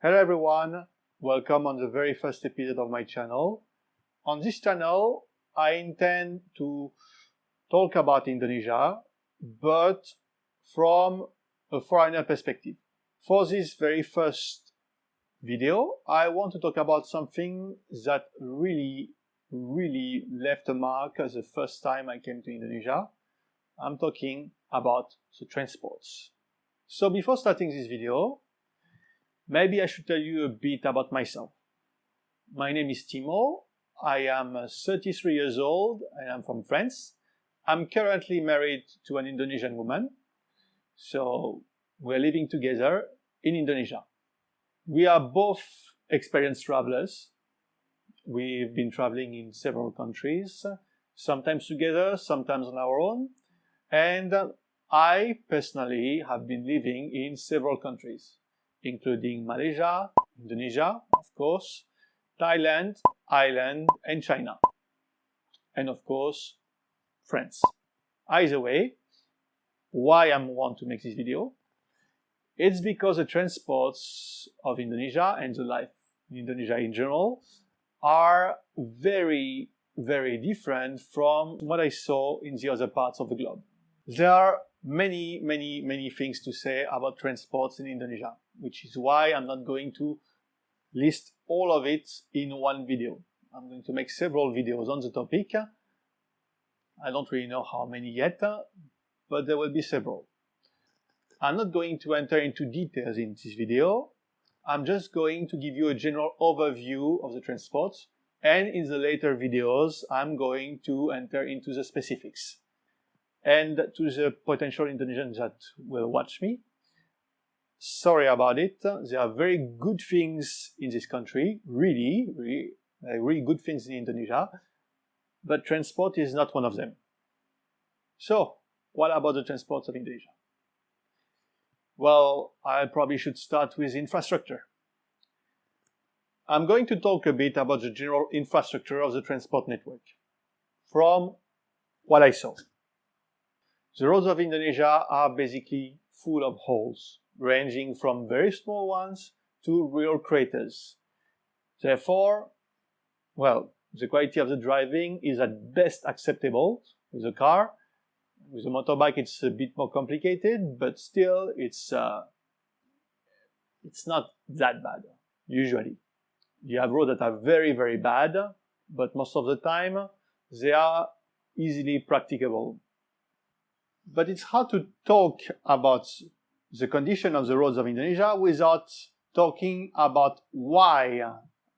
Hello everyone, welcome on the very first episode of my channel. On this channel, I intend to talk about Indonesia, but from a foreigner perspective. For this very first video, I want to talk about something that really left a mark the first time I came to Indonesia. I'm talking about the transports. So before starting this video, maybe I should tell you a bit about myself. My name is Timo. I am 33 years old and I'm from France. I'm currently married to an Indonesian woman. So we're living together in Indonesia. We are both experienced travelers. We've been traveling in several countries, sometimes together, sometimes on our own. And I personally have been living in several countries, including Malaysia, Indonesia, of course, Thailand, Ireland, and China. And of course, France. Either way, why I want to make this video? It's because the transports of Indonesia and the life in Indonesia in general are very different from what I saw in the other parts of the globe. There are many things to say about transports in Indonesia, which is why I'm not going to list all of it in one video. I'm going to make several videos on the topic. I don't really know how many yet, but there will be several. I'm not going to enter into details in this video. I'm just going to give you a general overview of the transports, and in the later videos, I'm going to enter into the specifics. And to the potential Indonesians that will watch me, sorry about it. There are very good things in this country, really good things in Indonesia, but transport is not one of them. So, what about the transports of Indonesia? Well, I probably should start with infrastructure. I'm going to talk a bit about the general infrastructure of the transport network, from what I saw. The roads of Indonesia are basically full of holes, ranging from very small ones to real craters. Therefore, well, the quality of the driving is at best acceptable with a car. With a motorbike, it's a bit more complicated, but still, it's not that bad, usually. You have roads that are very bad, but most of the time, they are easily practicable. But it's hard to talk about the condition of the roads of Indonesia without talking about why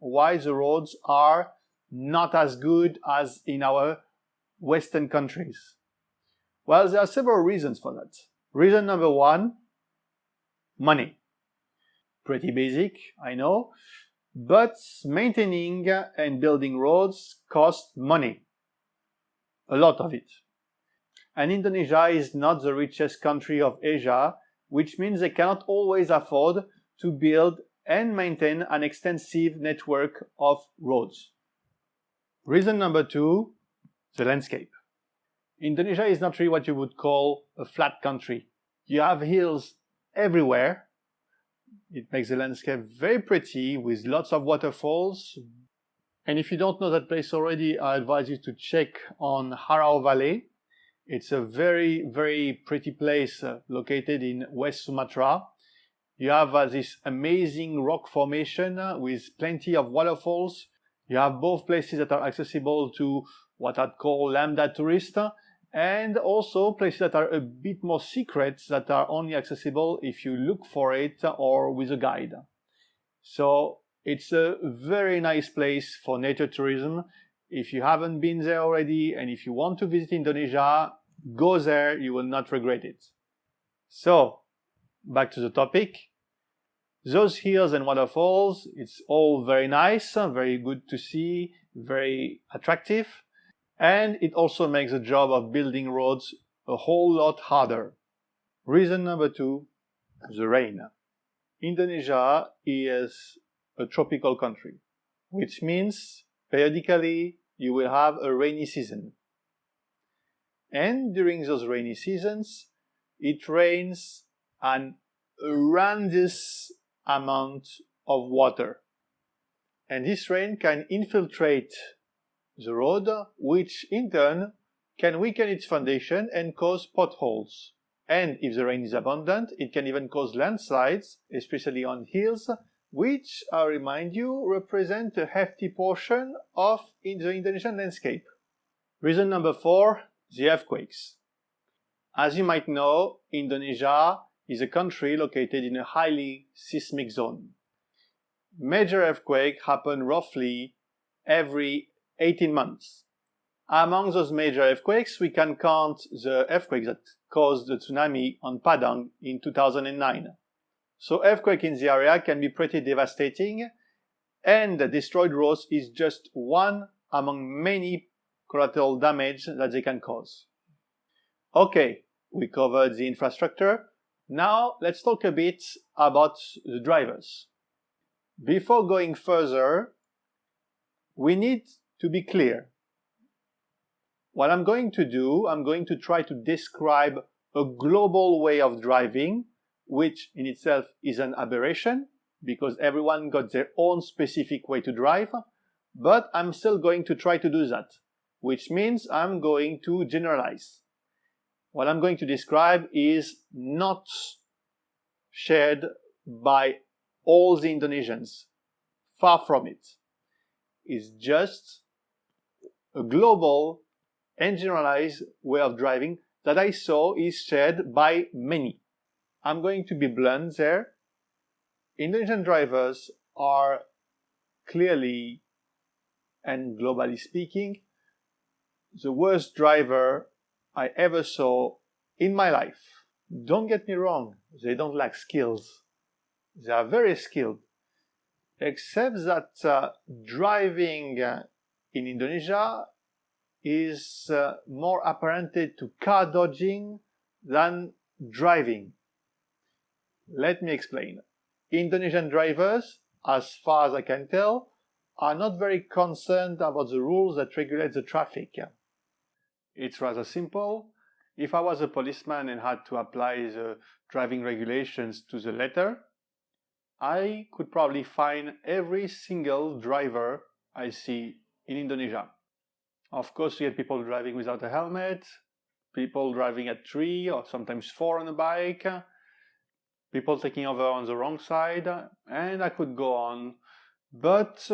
the roads are not as good as in our Western countries. Well, there are several reasons for that. Reason number one, money. Pretty basic, I know, but maintaining and building roads cost money. A lot of it. And Indonesia is not the richest country of Asia, which means they cannot always afford to build and maintain an extensive network of roads. Reason number two, the landscape. Indonesia is not really what you would call a flat country. You have hills everywhere. It makes the landscape very pretty with lots of waterfalls. And if you don't know that place already, I advise you to check on Harau Valley. It's a very pretty place located in West Sumatra. You have this amazing rock formation with plenty of waterfalls. You have both places that are accessible to what I'd call lambda tourists, and also places that are a bit more secret that are only accessible if you look for it or with a guide. So it's a very nice place for nature tourism. If you haven't been there already and if you want to visit Indonesia, go there, you will not regret it. So, back to the topic. Those hills and waterfalls, it's all very nice, very good to see, very attractive. And it also makes the job of building roads a whole lot harder. Reason number two, the rain. Indonesia is a tropical country, which means periodically you will have a rainy season. And during those rainy seasons, it rains an horrendous amount of water. And this rain can infiltrate the road, which in turn can weaken its foundation and cause potholes. And if the rain is abundant, it can even cause landslides, especially on hills, which, I remind you, represent a hefty portion of the Indonesian landscape. Reason number 4, the earthquakes. As you might know, Indonesia is a country located in a highly seismic zone. Major earthquakes happen roughly every 18 months. Among those major earthquakes, we can count the earthquake that caused the tsunami on Padang in 2009. So earthquake in the area can be pretty devastating, and the destroyed roads is just one among many collateral damage that they can cause. Okay, we covered the infrastructure. Now let's talk a bit about the drivers. Before going further, we need to be clear. What I'm going to do, I'm going to try to describe a global way of driving, which in itself is an aberration, because everyone got their own specific way to drive, but I'm still going to try to do that, which means I'm going to generalize. What I'm going to describe is not shared by all the Indonesians. Far from it. It's just a global and generalized way of driving that I saw is shared by many. I'm going to be blunt there. Indonesian drivers are clearly and globally speaking the worst driver I ever saw in my life. Don't get me wrong, they don't lack skills. They are very skilled. Except that driving in Indonesia is more apparented to car dodging than driving. Let me explain. Indonesian drivers, as far as I can tell, are not very concerned about the rules that regulate the traffic. It's rather simple. If I was a policeman and had to apply the driving regulations to the letter, I could probably fine every single driver I see in Indonesia. Of course, you get people driving without a helmet, people driving at 3 or sometimes 4 on a bike, people taking over on the wrong side, and I could go on. But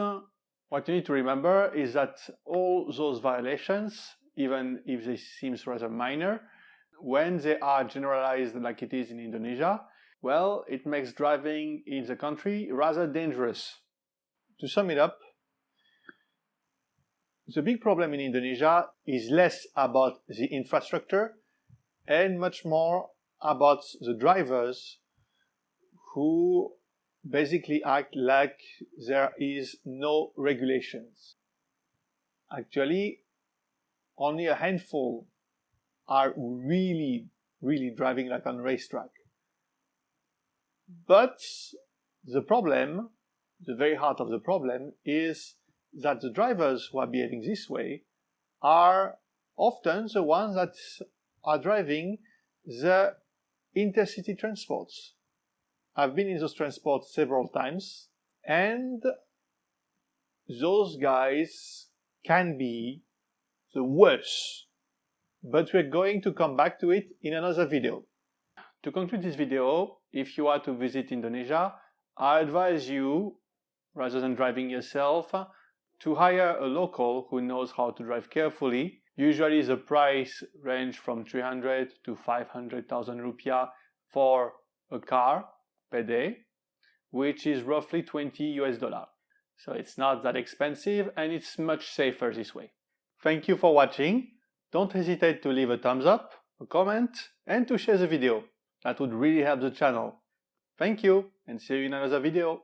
what you need to remember is that all those violations, even if they seem rather minor, when they are generalized like it is in Indonesia, well, it makes driving in the country rather dangerous. To sum it up, the big problem in Indonesia is less about the infrastructure and much more about the drivers who basically act like there is no regulations. Actually, only a handful are really driving like on a racetrack. But the problem, the very heart of the problem, is that the drivers who are behaving this way are often the ones that are driving the intercity transports. I've been in those transports several times, and those guys can be the worst. But we're going to come back to it in another video. To conclude this video, if you are to visit Indonesia, I advise you, rather than driving yourself, to hire a local who knows how to drive carefully. Usually the price range from 300 to 500,000 rupiah for a car per day, which is roughly $20. So it's not that expensive and it's much safer this way. Thank you for watching. Don't hesitate to leave a thumbs up, a comment, and to share the video. That would really help the channel. Thank you, and see you in another video.